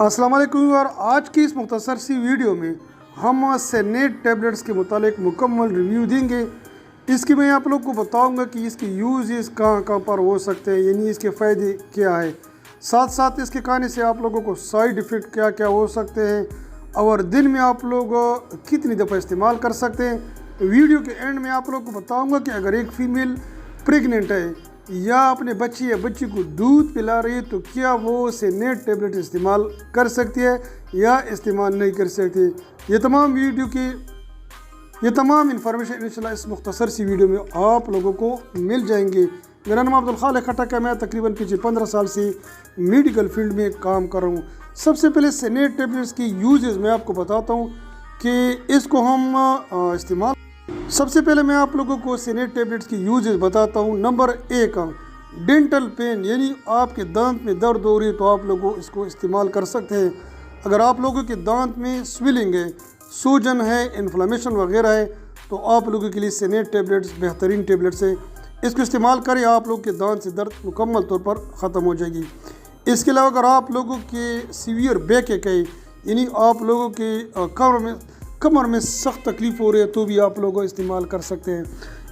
السلام علیکم اور آج کی اس مختصر سی ویڈیو میں ہم سینیٹ ٹیبلٹس کے متعلق مکمل ریویو دیں گے۔ اس کی میں آپ لوگ کو بتاؤں گا کہ اس کی یوزز کہاں پر ہو سکتے ہیں، یعنی اس کے فائدے کیا ہے، ساتھ ساتھ اس کے کھانے سے آپ لوگوں کو سائیڈ ایفیکٹ کیا ہو سکتے ہیں اور دن میں آپ لوگ کتنی دفعہ استعمال کر سکتے ہیں۔ ویڈیو کے اینڈ میں آپ لوگ کو بتاؤں گا کہ اگر ایک فیمیل پریگننٹ ہے یا اپنے بچے یا بچی کو دودھ پلا رہی ہے تو کیا وہ سینیٹ ٹیبلٹ استعمال کر سکتی ہے یا استعمال نہیں کر سکتی۔ یہ تمام انفارمیشن انشاءاللہ اس مختصر سی ویڈیو میں آپ لوگوں کو مل جائیں گے۔ میرا نام عبدالخالق خٹک ہے، میں تقریباً پیچھے 15 سال سے میڈیکل فیلڈ میں کام کر رہا ہوں۔ سب سے پہلے سینیٹ ٹیبلٹس کی یوزز میں آپ کو بتاتا ہوں کہ اس کو ہم استعمال سب سے پہلے میں آپ لوگوں کو سینیٹ ٹیبلٹس کی یوزز بتاتا ہوں۔ نمبر 1، ڈینٹل پین، یعنی آپ کے دانت میں درد ہو رہی ہے تو آپ لوگوں اس کو استعمال کر سکتے ہیں۔ اگر آپ لوگوں کے دانت میں سویلنگ ہے، سوجن ہے، انفلامیشن وغیرہ ہے تو آپ لوگوں کے لیے سینیٹ ٹیبلٹس بہترین ٹیبلٹس ہیں، اس کو استعمال کریں، آپ لوگوں کے دانت سے درد مکمل طور پر ختم ہو جائے گی۔ اس کے علاوہ اگر آپ لوگوں کے سیویئر بیک ایک ہے، یعنی آپ لوگوں کے کمر میں سخت تکلیف ہو رہی ہے تو بھی آپ لوگ استعمال کر سکتے ہیں۔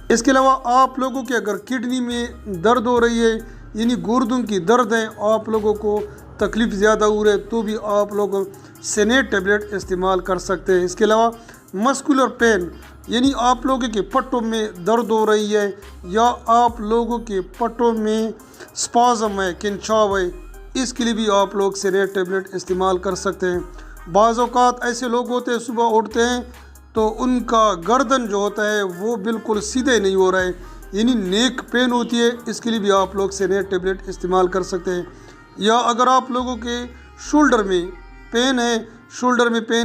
اس کے علاوہ آپ لوگوں کے اگر کڈنی میں درد ہو رہی ہے، یعنی گردوں کی درد ہے، آپ لوگوں کو تکلیف زیادہ ہو رہی ہے تو بھی آپ لوگ سینیٹ ٹیبلٹ استعمال کر سکتے ہیں۔ اس کے علاوہ مسکولر پین، یعنی آپ لوگوں کے پٹوں میں درد ہو رہی ہے یا آپ لوگوں کے پٹوں میں سپازم ہے، کھنچاؤ ہے، اس کے لیے بھی آپ لوگ سینیٹ ٹیبلٹ استعمال کر سکتے ہیں۔ بعض اوقات ایسے لوگ ہوتے ہیں صبح اٹھتے ہیں تو ان کا گردن جو ہوتا ہے وہ بالکل سیدھے نہیں ہو رہا ہے، یعنی نیک پین ہوتی ہے، اس کے لیے بھی آپ لوگ سینیٹ ٹیبلٹ استعمال کر سکتے ہیں۔ یا اگر آپ لوگوں کے شولڈر میں پین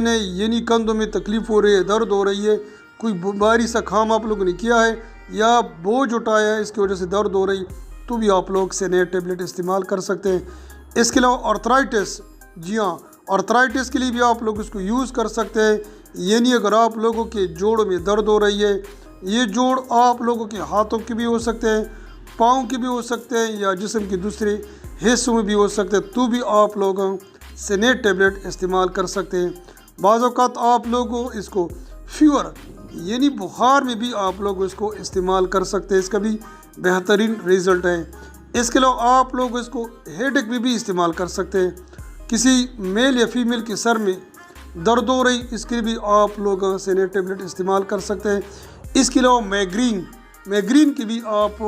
ہے، یعنی کندھوں میں تکلیف ہو رہی ہے، درد ہو رہی ہے، کوئی بھاری سا کام آپ لوگوں نے کیا ہے یا بوجھ اٹھایا ہے، اس کی وجہ سے درد ہو رہی تو بھی آپ لوگ سینیٹ ٹیبلٹ استعمال کر سکتے ہیں۔ اس کے علاوہ آرتھرائٹس، جی ہاں، آرتھرائٹس کے لیے بھی آپ لوگ اس کو یوز کر سکتے ہیں، یعنی اگر آپ لوگوں کے جوڑوں میں درد ہو رہی ہے، یہ جوڑ آپ لوگوں کے ہاتھوں کے بھی ہو سکتے ہیں، پاؤں کے بھی ہو سکتے ہیں یا جسم کے دوسرے حصوں میں بھی ہو سکتے ہیں تو بھی آپ لوگ سینیٹ ٹیبلٹ استعمال کر سکتے ہیں۔ بعض اوقات آپ لوگوں اس کو فیور، یعنی بخار میں بھی آپ لوگ اس کو استعمال کر سکتے ہیں، اس کا بھی بہترین رزلٹ ہے۔ اس کے علاوہ آپ لوگ اس کو ہیڈ ایک میں بھی استعمال کر سکتے ہیں، کسی میل یا فیمیل کے سر میں درد ہو رہی، اس کے لیے بھی آپ لوگ سینیٹ ٹیبلٹ استعمال کر سکتے ہیں۔ اس کے علاوہ میگرین کی بھی آپ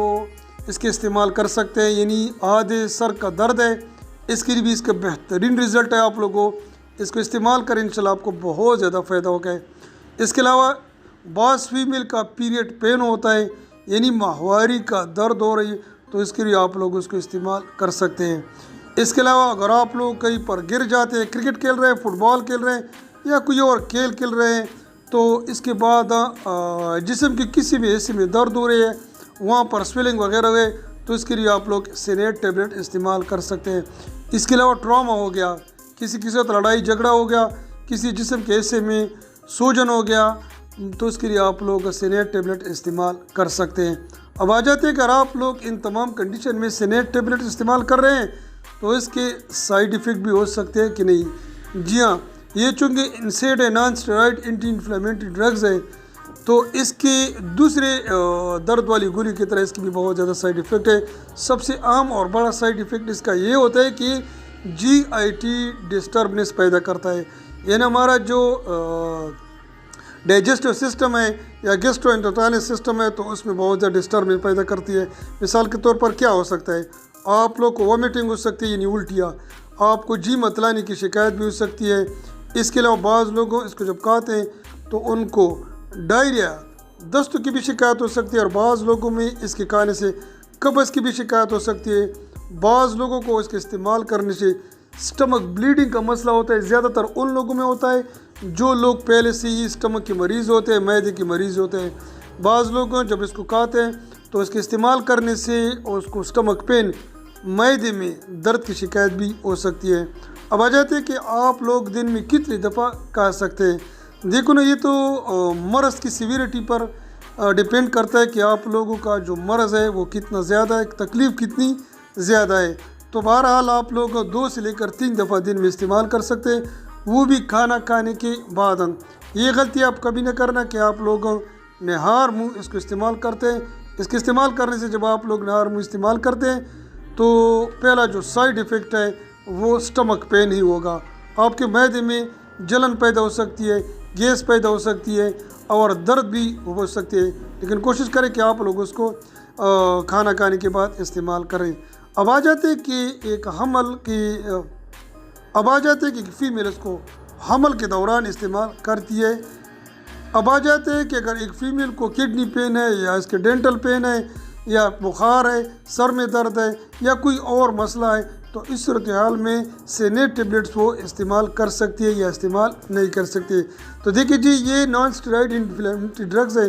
اس کے استعمال کر سکتے ہیں، یعنی آدھے سر کا درد ہے، اس کے لیے بھی اس کا بہترین رزلٹ ہے، آپ لوگوں اس کو استعمال کریں، انشاءاللہ آپ کو بہت زیادہ فائدہ ہوگا۔ اس کے علاوہ بعض فیمیل کا پیریڈ پین ہوتا ہے، یعنی ماہواری کا درد ہو رہی ہے تو اس کے لیے آپ لوگ اس کو استعمال کر سکتے ہیں۔ اس کے علاوہ اگر آپ لوگ کہیں پر گر جاتے ہیں، کرکٹ کھیل رہے ہیں، فٹ بال کھیل رہے ہیں یا کوئی اور کھیل کھیل رہے ہیں تو اس کے بعد جسم کے کسی بھی حصے میں درد ہو رہی ہے، وہاں پر سویلنگ وغیرہ ہوئے تو اس کے لیے آپ لوگ سینیٹ ٹیبلٹ استعمال کر سکتے ہیں۔ اس کے علاوہ ٹراما ہو گیا، کسی کے ساتھ لڑائی جھگڑا ہو گیا، کسی جسم کے حصے میں سوجن ہو گیا تو اس کے لیے آپ لوگ سینیٹ ٹیبلٹ استعمال کر سکتے ہیں۔ اب آ جاتے ہیں کہ اگر آپ لوگ ان تمام کنڈیشن میں سینیٹ ٹیبلٹ استعمال کر رہے ہیں تو اس کے سائیڈ ایفیکٹ بھی ہو سکتے ہیں کہ نہیں۔ جی ہاں، یہ چونکہ انسیڈ ہے، non steroid anti inflammatory drugs ہے تو اس کے دوسرے درد والی گولی کی طرح اس کی بھی بہت زیادہ سائیڈ ایفیکٹ ہے۔ سب سے عام اور بڑا سائیڈ ایفیکٹ اس کا یہ ہوتا ہے کہ GIT ڈسٹربنس پیدا کرتا ہے، یعنی ہمارا جو ڈائجسٹو سسٹم ہے یا گیسٹرو انٹرٹائنل سسٹم ہے تو اس میں بہت زیادہ ڈسٹربنس پیدا کرتی ہے۔ مثال کے طور پر کیا ہو سکتا ہے، آپ لوگ کو وومیٹنگ ہو سکتی ہے، یعنی الٹیاں، آپ کو جی متلانے کی شکایت بھی ہو سکتی ہے۔ اس کے علاوہ بعض لوگوں اس کو جب کھاتے ہیں تو ان کو ڈائریا، دست کی بھی شکایت ہو سکتی ہے، اور بعض لوگوں میں اس کے کھانے سے قبض کی بھی شکایت ہو سکتی ہے۔ بعض لوگوں کو اس کے استعمال کرنے سے سٹمک بلیڈنگ کا مسئلہ ہوتا ہے، زیادہ تر ان لوگوں میں ہوتا ہے جو لوگ پہلے سے ہی سٹمک کے مریض ہوتے ہیں، معدے کے مریض ہوتے ہیں۔ بعض لوگوں جب اس کو کھاتے ہیں تو اس کے استعمال کرنے سے اس کو سٹمک پین، معدے میں درد کی شکایت بھی ہو سکتی ہے۔ اب آ جاتے ہیں کہ آپ لوگ دن میں کتنی دفعہ کھا سکتے ہیں۔ دیکھو نا، یہ تو مرض کی سیویریٹی پر ڈیپینڈ کرتا ہے کہ آپ لوگوں کا جو مرض ہے وہ کتنا زیادہ ہے، تکلیف کتنی زیادہ ہے۔ تو بہرحال آپ لوگ 2 سے لے کر 3 دفعہ دن میں استعمال کر سکتے ہیں، وہ بھی کھانا کھانے کے بعد۔ یہ غلطی آپ کبھی نہ کرنا کہ آپ لوگ نہار منہ اس کو استعمال کرتے ہیں۔ اس کے استعمال کرنے سے جب آپ لوگ نہار منہ استعمال کرتے ہیں تو پہلا جو سائیڈ ایفیکٹ ہے وہ سٹمک پین ہی ہوگا، آپ کے معدے میں جلن پیدا ہو سکتی ہے، گیس پیدا ہو سکتی ہے اور درد بھی ہو سکتی ہے، لیکن کوشش کریں کہ آپ لوگ اس کو کھانا کھانے کے بعد استعمال کریں۔ اب آ جاتے کہ ایک فیمیل اس کو حمل کے دوران استعمال کرتی ہے۔ اب آ جاتے ہیں کہ اگر ایک فیمیل کو کڈنی پین ہے یا اس کے ڈینٹل پین ہے یا بخار ہے، سر میں درد ہے یا کوئی اور مسئلہ ہے، تو اس صورتحال میں سینیٹ ٹیبلٹس وہ استعمال کر سکتی ہے یا استعمال نہیں کر سکتی۔ تو دیکھیے جی، یہ نان اسٹیرائڈ انفلیمیٹری ڈرگز ہے،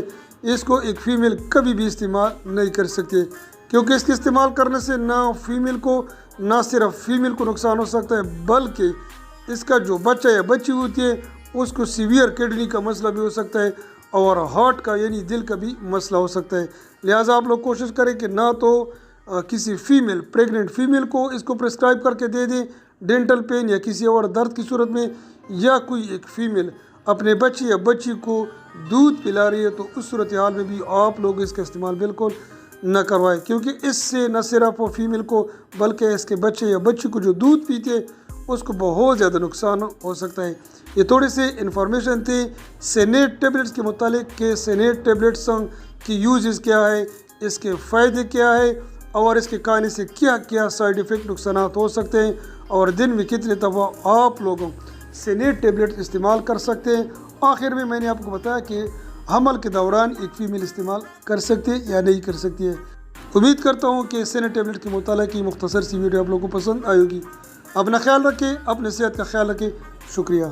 اس کو ایک فیمیل کبھی بھی استعمال نہیں کر سکتی، کیونکہ اس کے استعمال کرنے سے نہ صرف فیمیل کو نقصان ہو سکتا ہے، بلکہ اس کا جو بچہ یا بچی ہوتی ہے اس کو سیویئر کڈنی کا مسئلہ بھی ہو سکتا ہے اور ہارٹ کا یعنی دل کا بھی مسئلہ ہو سکتا ہے۔ لہٰذا آپ لوگ کوشش کریں کہ نہ تو کسی پریگننٹ فیمیل کو اس کو پرسکرائب کر کے دے دیں ڈینٹل پین یا کسی اور درد کی صورت میں، یا کوئی ایک فیمیل اپنے بچے یا بچی کو دودھ پلا رہی ہے تو اس صورتحال میں بھی آپ لوگ اس کا استعمال بالکل نہ کروائیں، کیونکہ اس سے نہ صرف وہ فیمیل کو بلکہ اس کے بچے یا بچی کو جو دودھ پیتے ہیں اس کو بہت زیادہ نقصان ہو سکتا ہے۔ یہ تھوڑے سے انفارمیشن تھی سینیٹ ٹیبلٹس کے متعلق کہ سینیٹ ٹیبلٹس کی یوزز کیا ہے، اس کے فائدے کیا ہے اور اس کے کھانے سے کیا کیا سائیڈ ایفیکٹ نقصانات ہو سکتے ہیں، اور دن میں کتنے دفعہ آپ لوگوں سینیٹ ٹیبلٹ استعمال کر سکتے ہیں۔ آخر میں میں نے آپ کو بتایا کہ حمل کے دوران ایک فیمیل استعمال کر سکتی ہے یا نہیں کر سکتی ہے۔ امید کرتا ہوں کہ سینیٹ ٹیبلٹ کے متعلق کی مختصر سی ویڈیو آپ لوگوں کو پسند آئے گی۔ اپنا خیال رکھیں، اپنے صحت کا خیال رکھیں۔ شکریہ۔